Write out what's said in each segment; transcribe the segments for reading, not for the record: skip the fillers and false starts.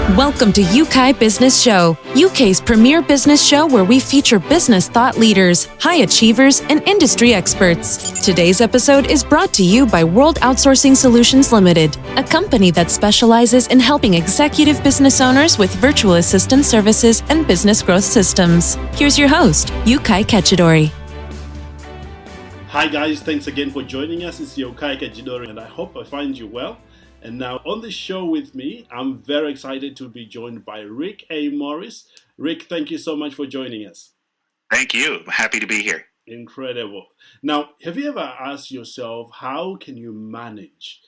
Welcome to Yeukai Business Show, UK's premier business show where we feature business thought leaders, high achievers, and industry experts. Today's episode is brought to you by World Outsourcing Solutions Limited, a company that specializes in helping executive business owners with virtual assistant services and business growth systems. Here's your host, Yeukai Kechidori. Hi guys, thanks again for joining us. It's Yeukai Kechidori and I hope I find you well. And now on the show with me, I'm very excited to be joined by Rick A. Morris. Rick, thank you so much for joining us. Thank you. I'm happy to be here. Incredible. Now, have you ever asked yourself, how can you manage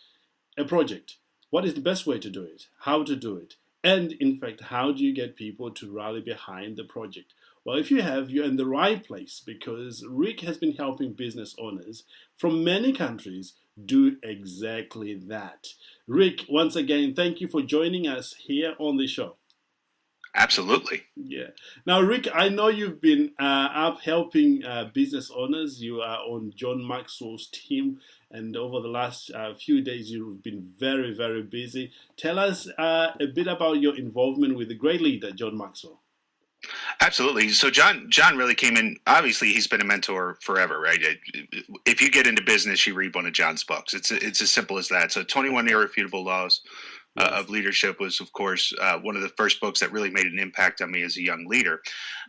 a project? What is the best way to do it? How to do it? And in fact, how do you get people to rally behind the project? Well, if you have, you're in the right place because Rick has been helping business owners from many countries do exactly that. Rick, once again, thank you for joining us here on the show. Absolutely. Yeah. Now, Rick, I know you've been up helping business owners. You are on John Maxwell's team, and over the last few days, you've been very, very busy. Tell us a bit about your involvement with the great leader, John Maxwell. Absolutely. So John really came in. Obviously, he's been a mentor forever, right? If you get into business, you read one of John's books. It's as simple as that. So 21 Irrefutable Laws of Leadership was, of course, one of the first books that really made an impact on me as a young leader.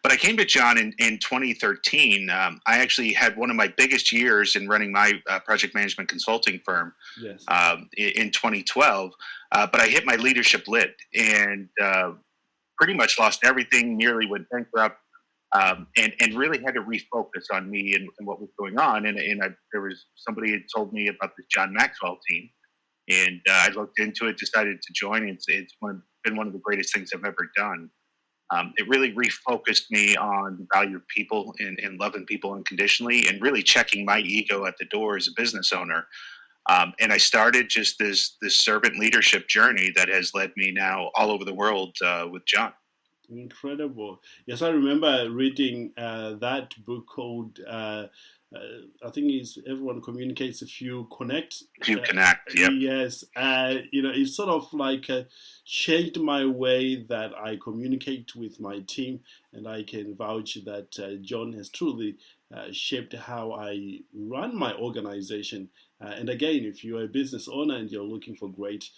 But I came to John in 2013. I actually had one of my biggest years in running my project management consulting firm in 2012. But I hit my leadership lid and pretty much lost everything, nearly went bankrupt, and really had to refocus on me and what was going on. And there was somebody had told me about this John Maxwell team, and I looked into it, decided to join. It's been one of the greatest things I've ever done. It really refocused me on the value of people and loving people unconditionally, and really checking my ego at the door as a business owner. And I started just this servant leadership journey that has led me now all over the world with John. Incredible. Yes, I remember reading that book called, I think it's Everyone Communicates If You Connect. If you connect, yep. Yes. It sort of like changed my way that I communicate with my team, and I can vouch that John has truly shaped how I run my organization. And again, if you're a business owner and you're looking for great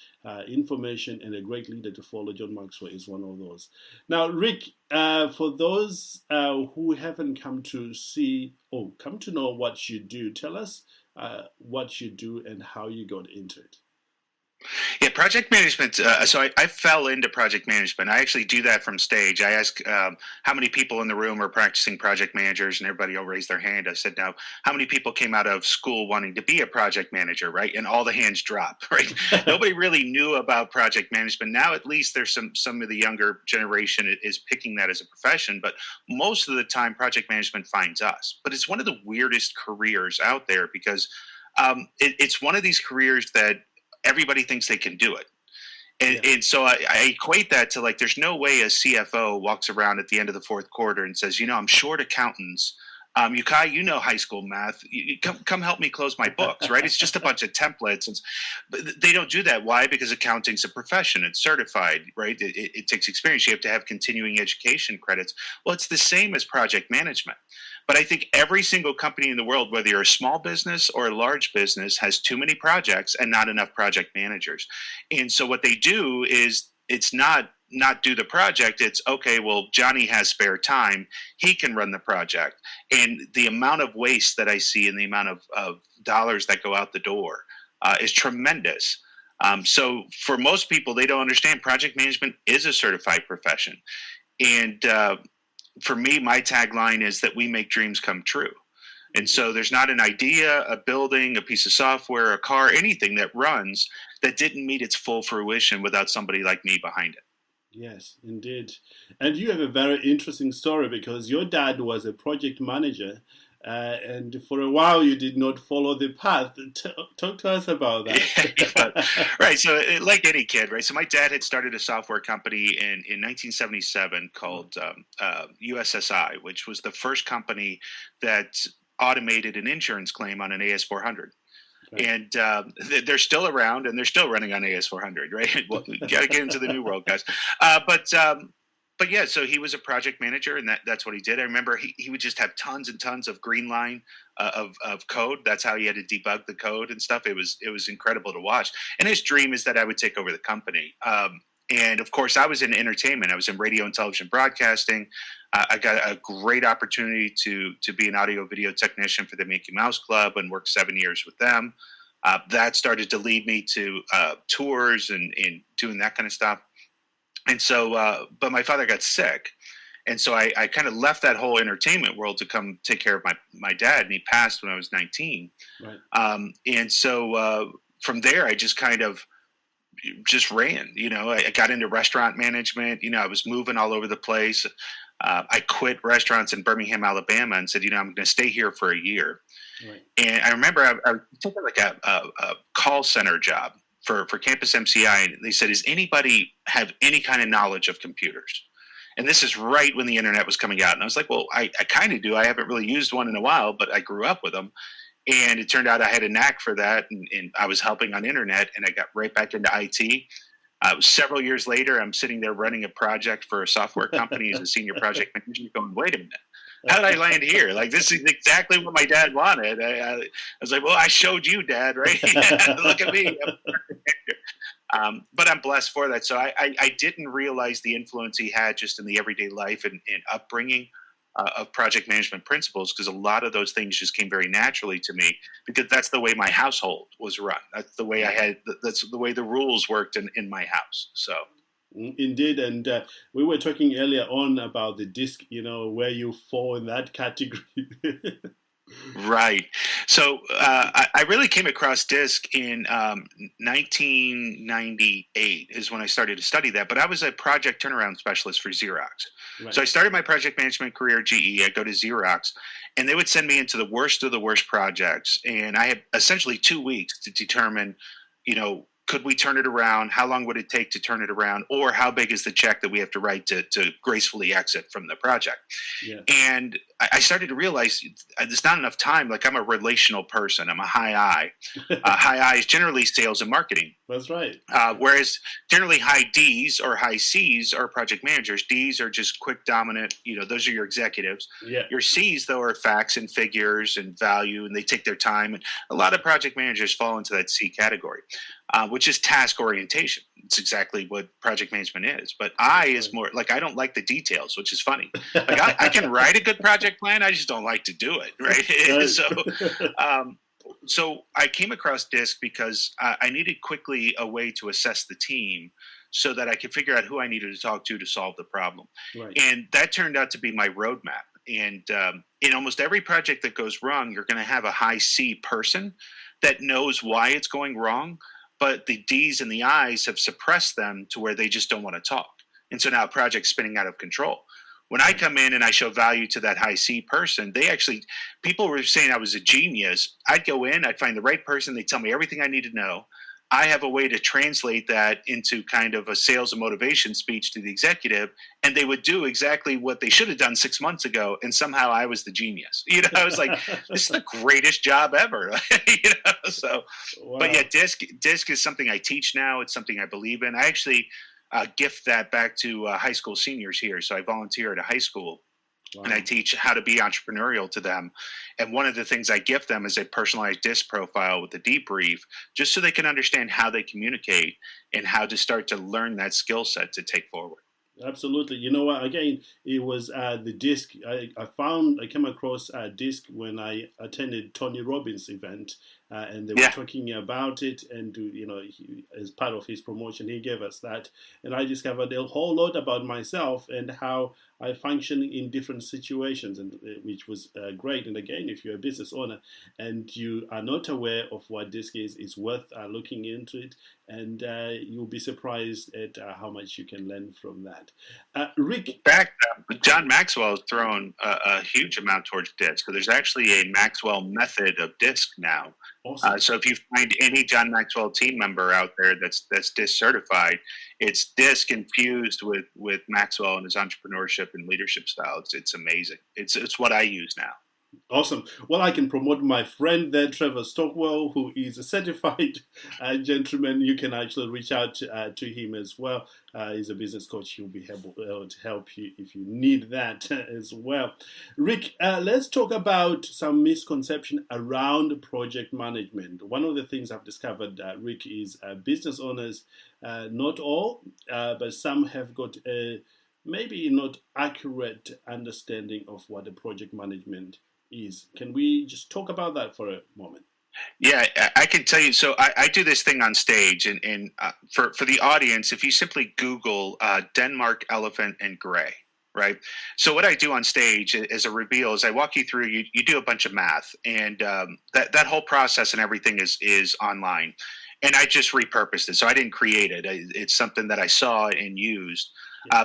information and a great leader to follow, John Maxwell is one of those. Now, Rick, for those who haven't come to know what you do, tell us what you do and how you got into it. Yeah, project management. So I fell into project management. I actually do that from stage. I ask how many people in the room are practicing project managers, and everybody will raise their hand. I said, now, how many people came out of school wanting to be a project manager, right? And all the hands drop, right? Nobody really knew about project management. Now, at least there's some of the younger generation is picking that as a profession, but most of the time, project management finds us. But it's one of the weirdest careers out there because it's one of these careers that everybody thinks they can do it. And so I equate that to, like, there's no way a CFO walks around at the end of the fourth quarter and says, I'm short accountants. Yeukai, you know high school math. Come help me close my books, right? It's just a bunch of templates. But they don't do that. Why? Because accounting's a profession. It's certified, right? It takes experience. You have to have continuing education credits. Well, it's the same as project management. But I think every single company in the world, whether you're a small business or a large business, has too many projects and not enough project managers. And so what they do is it's not do the project. It's, okay, well, Johnny has spare time. He can run the project. And the amount of waste that I see and the amount of dollars that go out the door is tremendous. So for most people, they don't understand project management is a certified profession. And for me, my tagline is that we make dreams come true. And so there's not an idea, a building, a piece of software, a car, anything that runs that didn't meet its full fruition without somebody like me behind it. Yes, indeed. And you have a very interesting story because your dad was a project manager and for a while you did not follow the path. Talk to us about that. Right. So like any kid, right? So my dad had started a software company in 1977 called USSI, which was the first company that automated an insurance claim on an AS400. Right. And they're still around, and they're still running on AS400, right? Well, we got to get into the new world, guys. But yeah, so he was a project manager, and that's what he did. I remember he would just have tons and tons of green line of code. That's how he had to debug the code and stuff. It was incredible to watch. And his dream is that I would take over the company. And of course, I was in entertainment. I was in radio and television broadcasting. I got a great opportunity to be an audio video technician for the Mickey Mouse Club and worked 7 years with them. That started to lead me to tours and doing that kind of stuff. And so, but my father got sick. And so I kind of left that whole entertainment world to come take care of my dad. And he passed when I was 19. Right. And so from there, I just kind of just ran. I got into restaurant management. I was moving all over the place. I quit restaurants in Birmingham, Alabama, and said, I'm going to stay here for a year. Right. And I remember I took like a call center job for Campus MCI, and they said, "Does anybody have any kind of knowledge of computers?" And this is right when the internet was coming out, and I was like, "Well, I kind of do. I haven't really used one in a while, but I grew up with them." And it turned out I had a knack for that, and I was helping on internet, and I got right back into IT. It was several years later, I'm sitting there running a project for a software company as a senior project manager, going, "Wait a minute. How did I land here? Like, this is exactly what my dad wanted." I was like, "Well, I showed you, Dad, right? Look at me." But I'm blessed for that. So I didn't realize the influence he had just in the everyday life and upbringing of project management principles, because a lot of those things just came very naturally to me, because that's the way my household was run. That's the way that's the way the rules worked in my house. So. Indeed, and we were talking earlier on about the DISC, where you fall in that category. Right. So I really came across DISC in 1998 is when I started to study that. But I was a project turnaround specialist for Xerox. Right. So I started my project management career at GE. I go to Xerox, and they would send me into the worst of the worst projects. And I had essentially 2 weeks to determine, could we turn it around? How long would it take to turn it around? Or how big is the check that we have to write to gracefully exit from the project? Yeah. And I started to realize there's not enough time. Like, I'm a relational person. I'm a high I. High I is generally sales and marketing. That's right. Whereas generally high Ds or high Cs are project managers. Ds are just quick, dominant. Those are your executives. Yeah. Your Cs, though, are facts and figures and value, and they take their time. And a lot of project managers fall into that C category. Which is task orientation. It's exactly what project management is. But I is more like, I don't like the details, which is funny. Like, I can write a good project plan. I just don't like to do it. Right. So I came across DISC because I needed quickly a way to assess the team so that I could figure out who I needed to talk to solve the problem. Right. And that turned out to be my roadmap. And in almost every project that goes wrong, you're going to have a high C person that knows why it's going wrong, but the D's and the I's have suppressed them to where they just don't want to talk. And so now a project's spinning out of control. When I come in and I show value to that high C person, people were saying I was a genius. I'd go in, I'd find the right person. They'd tell me everything I need to know. I have a way to translate that into kind of a sales and motivation speech to the executive, and they would do exactly what they should have done 6 months ago, and somehow I was the genius. I was like, this is the greatest job ever. So, wow. But yeah, DISC is something I teach now. It's something I believe in. I actually gift that back to high school seniors here. So I volunteer at a high school. Wow. And I teach how to be entrepreneurial to them. And one of the things I gift them is a personalized DISC profile with a debrief, just so they can understand how they communicate and how to start to learn that skill set to take forward. Absolutely. You know what? Again, it was the DISC. I came across DISC when I attended Tony Robbins' event, and they were talking about it. And as part of his promotion, he gave us that, and I discovered a whole lot about myself and how I function in different situations, and which was great. And again, if you're a business owner and you are not aware of what DISC is, it's worth looking into it, and you'll be surprised at how much you can learn from that. Rick? In fact, John Maxwell has thrown a huge amount towards DISC. So there's actually a Maxwell method of DISC now. Awesome. So if you find any John Maxwell team member out there that's DISC certified, it's DISC infused with Maxwell and his entrepreneurship and leadership style. It's amazing. It's what I use now. Awesome. Well, I can promote my friend there, Trevor Stockwell, who is a certified gentleman. You can actually reach out to him as well. He's a business coach. He'll be able to help you if you need that as well. Rick, let's talk about some misconception around project management. One of the things I've discovered, Rick, is business owners, not all, but some have got a maybe not accurate understanding of what a project management is. Can we just talk about that for a moment? Yeah, I can tell you. So I do this thing on stage, and for the audience, if you simply Google Denmark elephant and gray, right? So what I do on stage as a reveal is I walk you through. You do a bunch of math, and that whole process and everything is online, and I just repurposed it. So I didn't create it. It's something that I saw and used.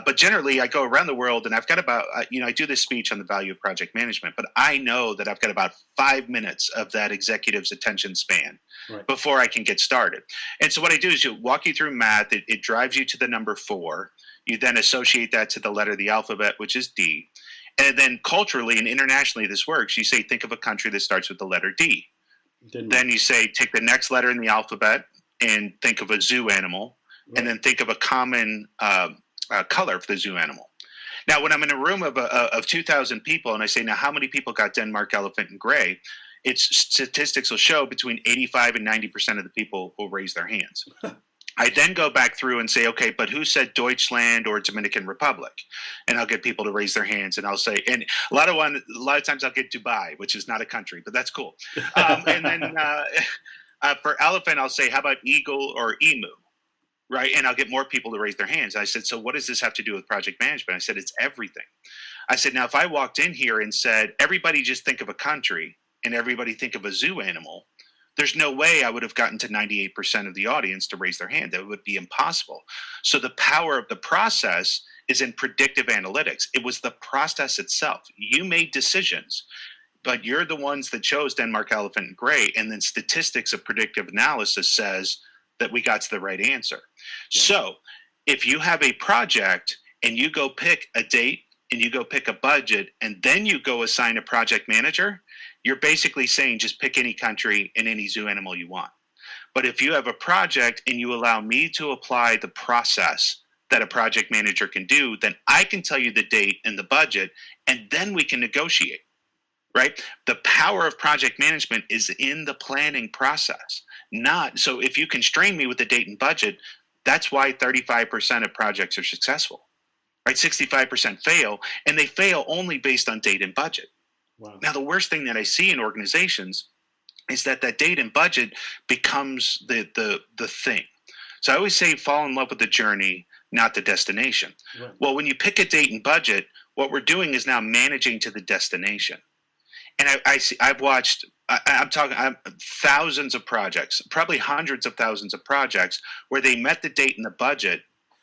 But generally, I go around the world and I've got about, I do this speech on the value of project management, but I know that I've got about 5 minutes of that executive's attention span before I can get started. And so what I do is you walk you through math. It drives you to the number 4. You then associate that to the letter of the alphabet, which is D. And then culturally and internationally, this works. You say, think of a country that starts with the letter D. Then you say, take the next letter in the alphabet and think of a zoo animal, and then think of a common color for the zoo animal. Now, when I'm in a room of 2,000 people and I say, now, how many people got Denmark elephant and gray? Its statistics will show between 85 and 90% of the people will raise their hands. I then go back through and say, okay, but who said Deutschland or Dominican Republic? And I'll get people to raise their hands, and I'll say, and a lot of times I'll get Dubai, which is not a country, but that's cool. And then for elephant, I'll say, how about eagle or emu? Right. And I'll get more people to raise their hands. I said, so what does this have to do with project management? I said, it's everything. I said, now, if I walked in here and said, everybody just think of a country and everybody think of a zoo animal, there's no way I would have gotten to 98% of the audience to raise their hand. That would be impossible. So the power of the process is in predictive analytics. It was the process itself. You made decisions, but you're the ones that chose Denmark elephant and gray. And then statistics of predictive analysis says that we got to the right answer. Yeah. So if you have a project and you go pick a date and you go pick a budget and then you go assign a project manager, you're basically saying just pick any country and any zoo animal you want. But if you have a project and you allow me to apply the process that a project manager can do, then I can tell you the date and the budget, and then we can negotiate. Right? The power of project management is in the planning process. So if you constrain me with the date and budget, that's why 35% of projects are successful. Right? 65% fail, and they fail only based on date and budget. Wow. Now, the worst thing that I see in organizations is that date and budget becomes the thing. So I always say fall in love with the journey, not the destination. Right. Well, when you pick a date and budget, what we're doing is now managing to the destination. And I've watched, I'm talking thousands of projects, probably hundreds of thousands of projects where they met the date and the budget.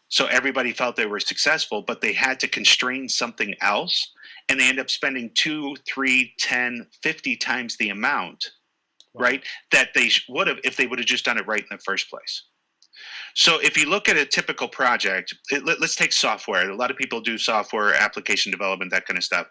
So everybody felt they were successful, but they had to constrain something else. And they end up spending 2, 3, 10, 50 times the amount, right, that they would have if they would have just done it right in the first place. So if you look at a typical project, let's take software. A lot of people do software, application development, that kind of stuff.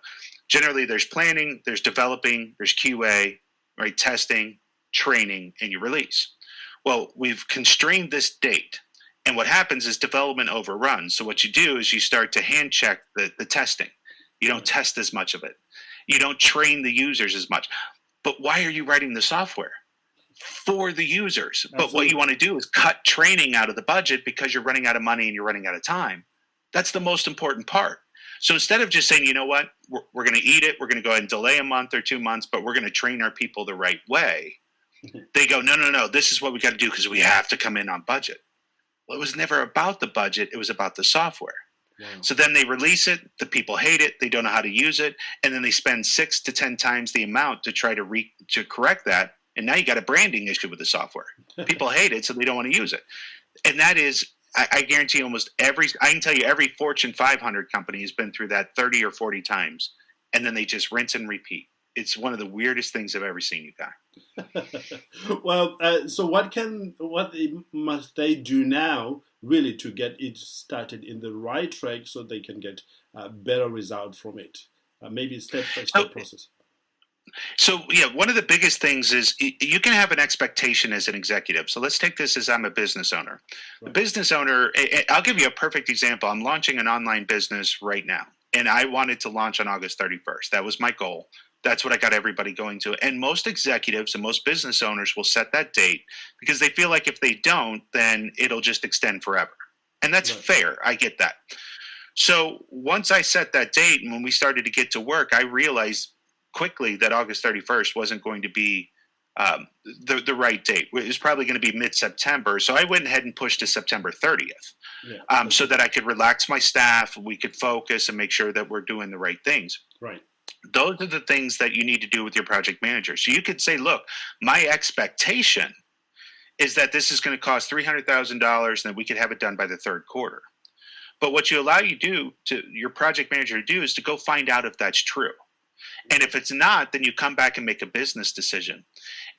Generally, there's planning, there's developing, there's QA, right, testing, training, and you release. Well, we've constrained this date. And what happens is development overruns. So what you do is you start to hand check the testing. You don't test as much of it. You don't train the users as much. But why are you writing the software? For the users. Absolutely. But what you want to do is cut training out of the budget because you're running out of money and you're running out of time. That's the most important part. So instead of just saying, you know what, we're going to eat it, we're going to go ahead and delay a month or 2 months, but we're going to train our people the right way, they go, no, this is what we got to do because we have to come in on budget. Well, it was never about the budget. It was about the software. Wow. So then they release it, the people hate it, they don't know how to use it, and then they spend 6 to 10 times the amount to try to correct that, and now you got a branding issue with the software. People hate it, so they don't want to use it. And that is, I guarantee I can tell you every Fortune 500 company has been through that 30 or 40 times, and then they just rinse and repeat. It's one of the weirdest things I've ever seen, Yeukai. Well, so what must they do now, really, to get it started in the right track so they can get a better result from it? Maybe step-by-step process. So yeah, one of the biggest things is you can have an expectation as an executive. So let's take this as I'm a business owner. The Right. business owner, I'll give you a perfect example. I'm launching an online business right now, and I wanted to launch on August 31st. That was my goal. That's what I got everybody going to. And most executives and most business owners will set that date because they feel like if they don't, then it'll just extend forever. And that's Right. fair. I get that. So once I set that date and when we started to get to work, I realized quickly that August 31st wasn't going to be the right date. It was probably going to be mid-September. So I went ahead and pushed to September 30th Yeah. so that I could relax my staff, we could focus and make sure that we're doing the right things. Right. Those are the things that you need to do with your project manager. So you could say, look, my expectation is that this is going to cost $300,000 and that we could have it done by the third quarter. But what you allow your project manager to do is to go find out if that's true. And if it's not, then you come back and make a business decision.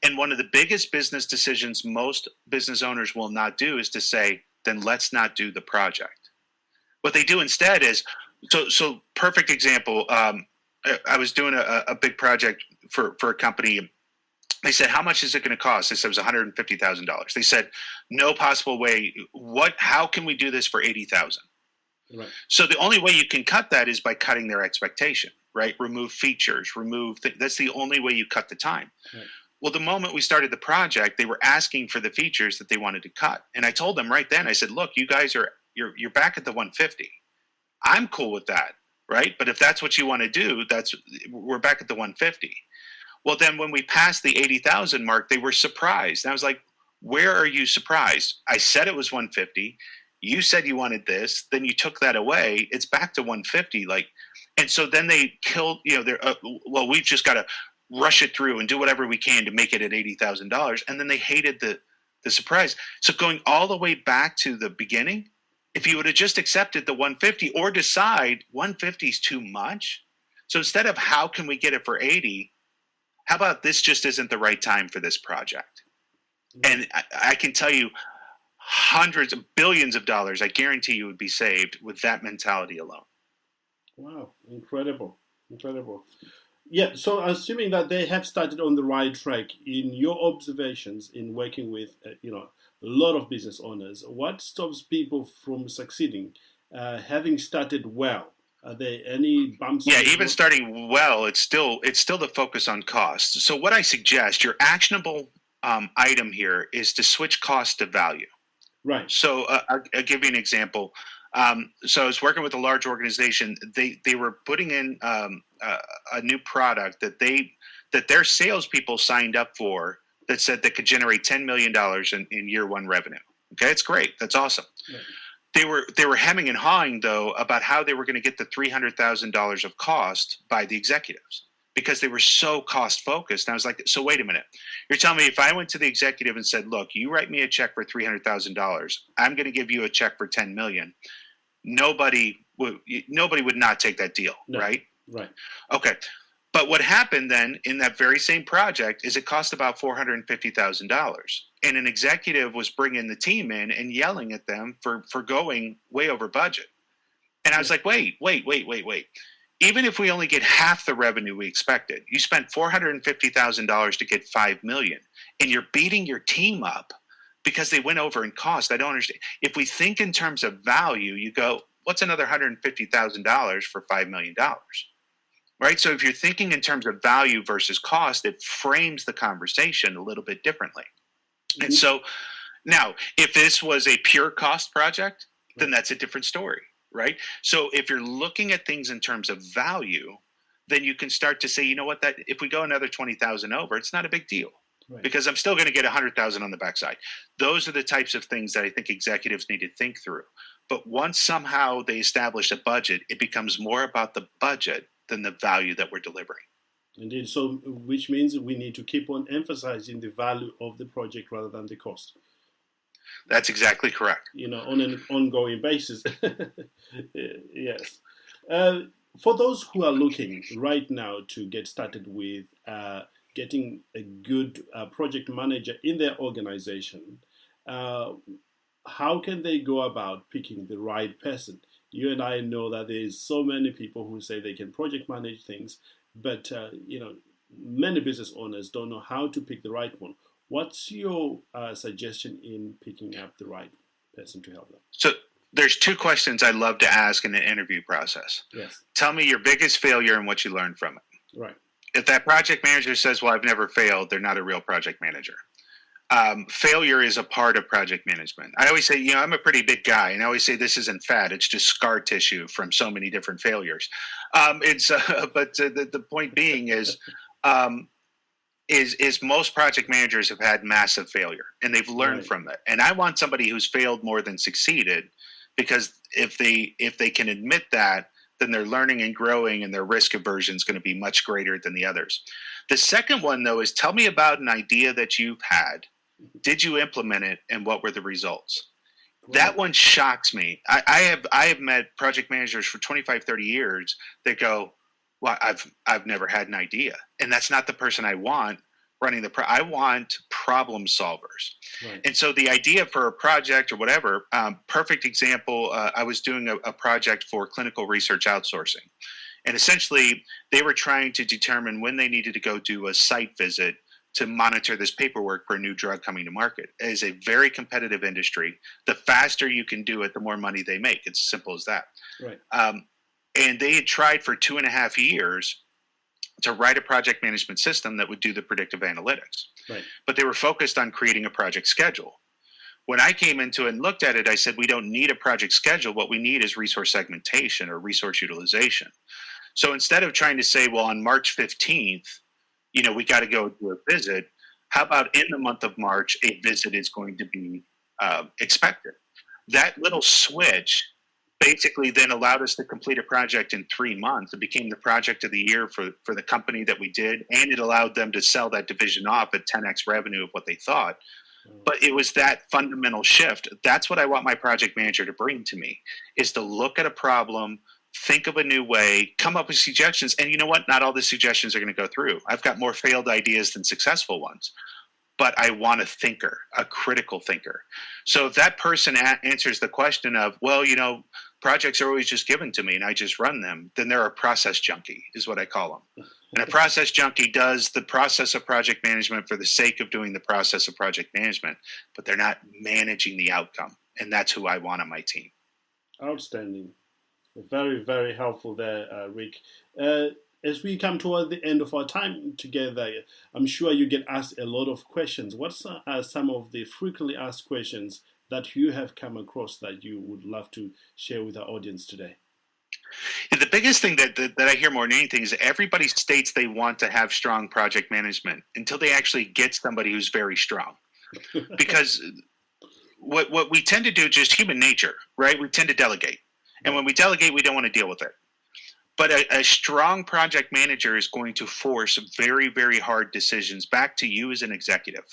And one of the biggest business decisions most business owners will not do is to say, then let's not do the project. What they do instead is, so perfect example, I was doing a big project for a company. They said, how much is it going to cost? They said it was $150,000. They said, no possible way. How can we do this for $80,000? Right. So the only way you can cut that is by cutting their expectation, right? Remove features, that's the only way you cut the time. Right. Well, the moment we started the project, they were asking for the features that they wanted to cut. And I told them right then, I said, look, you guys you're back at the 150. I'm cool with that, right? But if that's what you want to do, we're back at the 150. Well, then when we passed the 80,000 mark, they were surprised. And I was like, where are you surprised? I said it was 150. You said you wanted this, then you took that away. It's back to 150. And so then they killed, we've just got to rush it through and do whatever we can to make it at $80,000. And then they hated the surprise. So going all the way back to the beginning, if you would have just accepted the 150 or decide 150 is too much. So instead of how can we get it for 80, how about this just isn't the right time for this project? And I can tell you, hundreds of billions of dollars, I guarantee you, would be saved with that mentality alone. Wow, incredible. Yeah, so assuming that they have started on the right track, in your observations in working with a lot of business owners, what stops people from succeeding, having started well? Are there any bumps? Yeah, even starting well, it's still the focus on cost. So what I suggest, your actionable item here is to switch cost to value. Right. So I'll give you an example. So I was working with a large organization. They were putting in a new product that their salespeople signed up for that said they could generate $10 million in year one revenue. Okay, it's great. That's awesome. Right. They were hemming and hawing though about how they were going to get the $300,000 of cost by the executives, because they were so cost focused. And I was like, so wait a minute. You're telling me if I went to the executive and said, look, you write me a check for $300,000, I'm going to give you a check for $10 million. Nobody would not take that deal, no. Right? Right. Okay. But what happened then in that very same project is it cost about $450,000. And an executive was bringing the team in and yelling at them for going way over budget. And I was like, wait. Even if we only get half the revenue we expected, you spent $450,000 to get $5 million, and you're beating your team up because they went over in cost. I don't understand. If we think in terms of value, you go, what's another $150,000 for $5 million? Right? So if you're thinking in terms of value versus cost, it frames the conversation a little bit differently. Mm-hmm. And so now, if this was a pure cost project, then that's a different story. Right? So if you're looking at things in terms of value, then you can start to say, you know what, that if we go another 20,000 over, it's not a big deal. Right. Because I'm still going to get 100,000 on the backside. Those are the types of things that I think executives need to think through. But once somehow they establish a budget, it becomes more about the budget than the value that we're delivering. Indeed. So which means we need to keep on emphasizing the value of the project rather than the cost. That's exactly correct. On an ongoing basis. Yes. For those who are looking right now to get started with getting a good project manager in their organization, how can they go about picking the right person? You and I know that there's so many people who say they can project manage things, but many business owners don't know how to pick the right one. What's your suggestion in picking up the right person to help them? So there's two questions I love to ask in the interview process. Yes. Tell me your biggest failure and what you learned from it. Right. If that project manager says, well, I've never failed, they're not a real project manager. Failure is a part of project management. I always say, I'm a pretty big guy, and I always say this isn't fat; it's just scar tissue from so many different failures. But the point being is most project managers have had massive failure, and they've learned from it. And I want somebody who's failed more than succeeded, because if they can admit that, then they're learning and growing, and their risk aversion is going to be much greater than the others. The second one, though, is tell me about an idea that you've had. Did you implement it, and what were the results? Right. That one shocks me. I have met project managers for 25, 30 years that go, well, I've never had an idea. And that's not the person I want running I want problem solvers. Right. And so the idea for a project or whatever, perfect example, I was doing a project for clinical research outsourcing. And essentially, they were trying to determine when they needed to go do a site visit to monitor this paperwork for a new drug coming to market. It is a very competitive industry. The faster you can do it, the more money they make. It's as simple as that. Right. And they had tried for 2.5 years to write a project management system that would do the predictive analytics. Right. But they were focused on creating a project schedule. When I came into it and looked at it, I said, we don't need a project schedule. What we need is resource segmentation or resource utilization. So instead of trying to say, well, on March 15th, we got to go do a visit, how about in the month of March, a visit is going to be expected? That little switch basically then allowed us to complete a project in 3 months. It became the project of the year for the company that we did, and it allowed them to sell that division off at 10x revenue of what they thought. But it was that fundamental shift. That's what I want my project manager to bring to me, is to look at a problem, think of a new way, come up with suggestions. And you know what? Not all the suggestions are going to go through. I've got more failed ideas than successful ones. But I want a thinker, a critical thinker. So if that person answers the question of, well, projects are always just given to me and I just run them, then they're a process junkie, is what I call them. And a process junkie does the process of project management for the sake of doing the process of project management, but they're not managing the outcome. And that's who I want on my team. Outstanding. Very, very helpful there, Rick. As we come toward the end of our time together, I'm sure you get asked a lot of questions. What are some of the frequently asked questions that you have come across that you would love to share with our audience today? The biggest thing that I hear more than anything is everybody states they want to have strong project management until they actually get somebody who's very strong. Because what we tend to do, just human nature, right? We tend to delegate. And when we delegate, we don't want to deal with it. But a strong project manager is going to force very, very hard decisions back to you as an executive.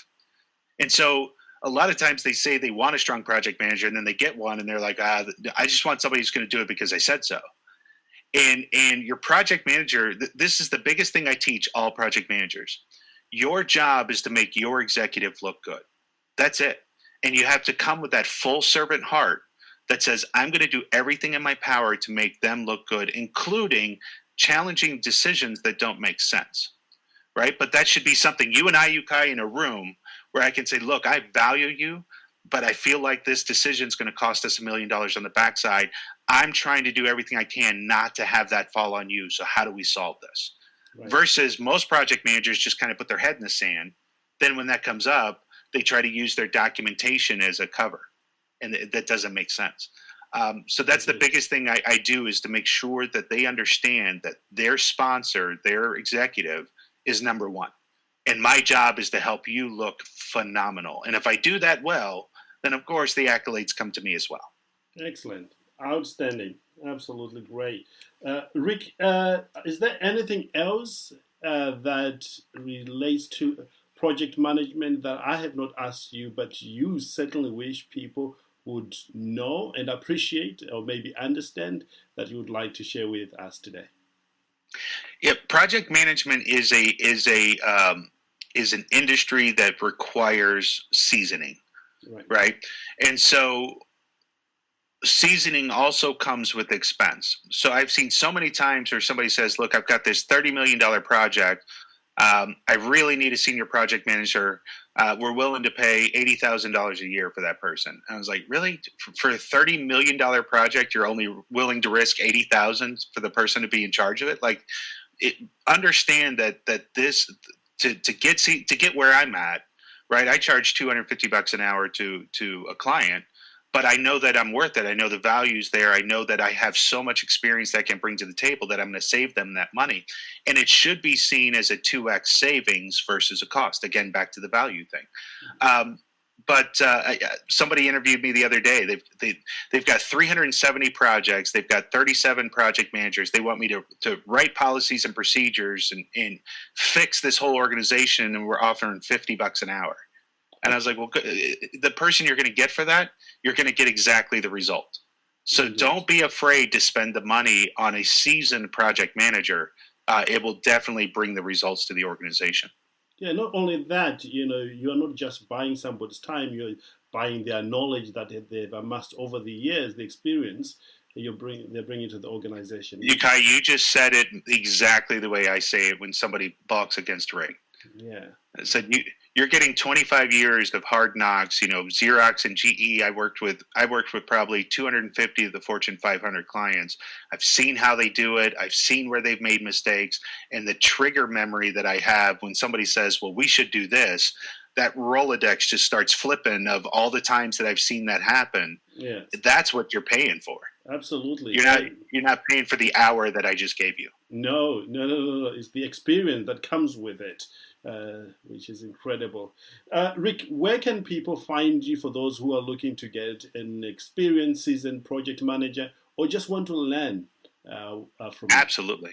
And so a lot of times they say they want a strong project manager, and then they get one and they're like, I just want somebody who's going to do it because I said so. And your project manager, this is the biggest thing I teach all project managers. Your job is to make your executive look good. That's it. And you have to come with that full servant heart that says, I'm going to do everything in my power to make them look good, including challenging decisions that don't make sense, right? But that should be something you and I, Yeukai, in a room where I can say, look, I value you, but I feel like this decision is going to cost us $1 million on the backside. I'm trying to do everything I can not to have that fall on you. So how do we solve this? Right. Versus most project managers just kind of put their head in the sand. Then when that comes up, they try to use their documentation as a cover. And that doesn't make sense. So that's the biggest thing I do, is to make sure that they understand that their sponsor, their executive, is number one. And my job is to help you look phenomenal. And if I do that well, then of course the accolades come to me as well. Excellent. Outstanding. Absolutely great. Rick, is there anything else that relates to project management that I have not asked you, but you certainly wish people would know and appreciate, or maybe understand, that you would like to share with us today? Yeah, project management is an industry that requires seasoning, right? And so seasoning also comes with expense. So I've seen so many times where somebody says, look, I've got this $30 million project. I really need a senior project manager. We're willing to pay $80,000 a year for that person. I was like, really? For a $30 million project, you're only willing to risk $80,000 for the person to be in charge of it? Like, understand that this to get where I'm at, right? I charge $250 an hour to a client, but I know that I'm worth it. I know the value's there. I know that I have so much experience that I can bring to the table that I'm going to save them that money. And it should be seen as a 2x savings versus a cost. Again, back to the value thing. But somebody interviewed me the other day. They've got 370 projects. They've got 37 project managers. They want me to write policies and procedures and fix this whole organization, and we're offering $50 an hour. And I was like, well, the person you're going to get for that, you're going to get exactly the result. So don't be afraid to spend the money on a seasoned project manager. It will definitely bring the results to the organization. Yeah, not only that, you are not just buying somebody's time, you're buying their knowledge that they've amassed over the years, the experience they're bringing to the organization. Yeukai, you just said it exactly the way I say it when somebody balks against Ray. Yeah. I said, you're getting 25 years of hard knocks. Xerox and GE. I worked with probably 250 of the Fortune 500 clients. I've seen how they do it. I've seen where they've made mistakes, and the trigger memory that I have when somebody says, "Well, we should do this," that Rolodex just starts flipping of all the times that I've seen that happen. Yeah, that's what you're paying for. Absolutely. You're not paying for the hour that I just gave you. No. It's the experience that comes with it. Which is incredible. Rick, where can people find you for those who are looking to get an experienced seasoned project manager or just want to learn from you? Absolutely.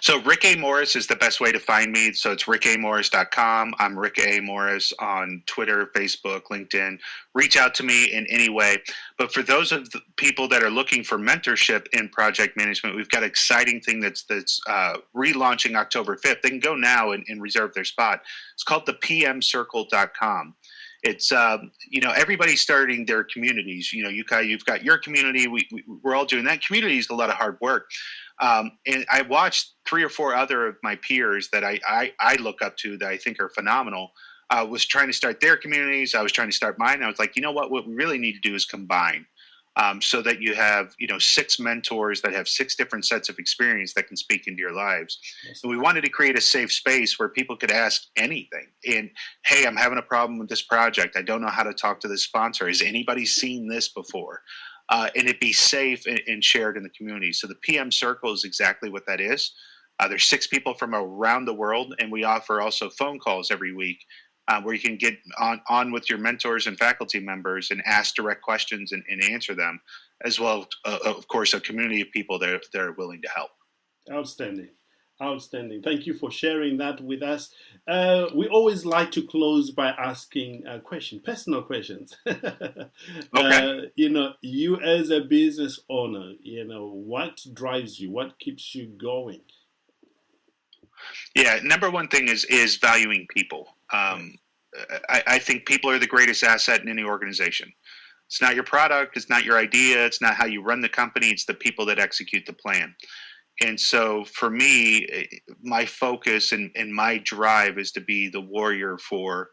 So Rick A. Morris is the best way to find me. So it's rickamorris.com. I'm Rick A. Morris on Twitter, Facebook, LinkedIn. Reach out to me in any way. But for those of the people that are looking for mentorship in project management, we've got an exciting thing that's relaunching October 5th. They can go now and reserve their spot. It's called the pmcircle.com. It's, everybody's starting their communities. Yeukai, you've got your community. We're all doing that. Community is a lot of hard work. And I watched 3 or 4 other of my peers that I look up to that I think are phenomenal. Was trying to start their communities. I was trying to start mine. I was like, what we really need to do is combine so that you have, 6 mentors that have 6 different sets of experience that can speak into your lives. So we wanted to create a safe space where people could ask anything. And, hey, I'm having a problem with this project. I don't know how to talk to this sponsor. Has anybody seen this before? And it be safe and shared in the community. So the PM Circle is exactly what that is. There's 6 people from around the world, and we offer also phone calls every week where you can get on with your mentors and faculty members and ask direct questions and answer them, as well as, of course, a community of people that are willing to help. Outstanding. Thank you for sharing that with us. We always like to close by asking personal questions. Okay. You as a business owner, what drives you? What keeps you going? Yeah, number one thing is valuing people. I think people are the greatest asset in any organization. It's not your product. It's not your idea. It's not how you run the company. It's the people that execute the plan. And so for me, my focus and my drive is to be the warrior for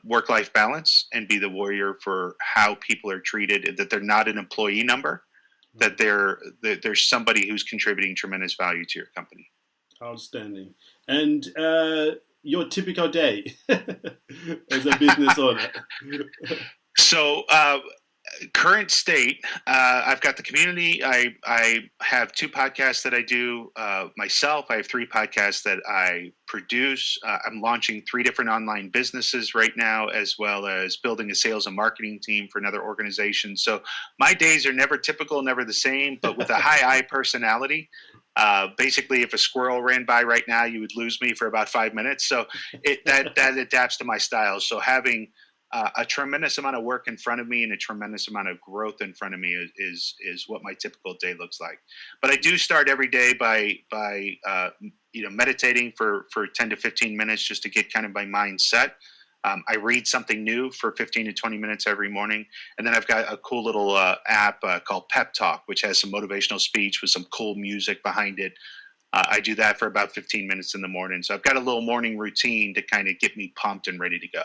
work-life balance and be the warrior for how people are treated, that they're not an employee number, that there's somebody who's contributing tremendous value to your company. Outstanding. And your typical day as a business owner? So current state, I've got the community. I have 2 podcasts that I do myself. I have 3 podcasts that I produce. I'm launching 3 different online businesses right now, as well as building a sales and marketing team for another organization. So my days are never typical, never the same, but with a high I personality. Basically, if a squirrel ran by right now, you would lose me for about 5 minutes. So that adapts to my style. So having a tremendous amount of work in front of me and a tremendous amount of growth in front of me is what my typical day looks like. But I do start every day by meditating for 10 to 15 minutes just to get kind of my mind set. I read something new for 15 to 20 minutes every morning. And then I've got a cool little app called Pep Talk, which has some motivational speech with some cool music behind it. I do that for about 15 minutes in the morning. So I've got a little morning routine to kind of get me pumped and ready to go.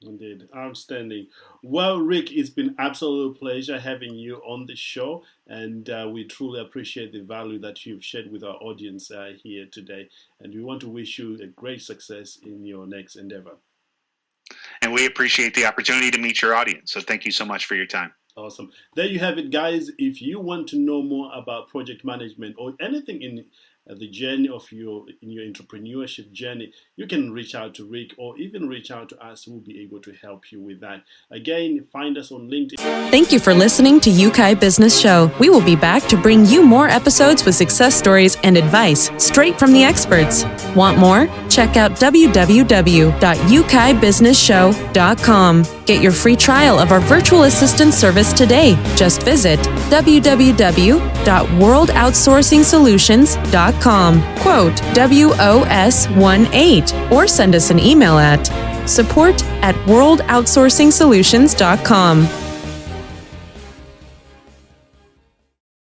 Indeed. Outstanding. Well, Rick, it's been absolute pleasure having you on the show, and we truly appreciate the value that you've shared with our audience here today. And we want to wish you a great success in your next endeavor. And we appreciate the opportunity to meet your audience. So thank you so much for your time. Awesome. There you have it, guys. If you want to know more about project management or anything in the journey of your entrepreneurship journey, you can reach out to Rick or even reach out to us. We'll be able to help you with that. Again, find us on LinkedIn. Thank you for listening to Yeukai Business Show. We will be back to bring you more episodes with success stories and advice straight from the experts. Want more? Check out www.yukaibusinessshow.com. Get your free trial of our virtual assistant service today. Just visit www.worldoutsourcingsolutions.com. Quote WOS18 or send us an email at support@worldoutsourcingsolutions.com.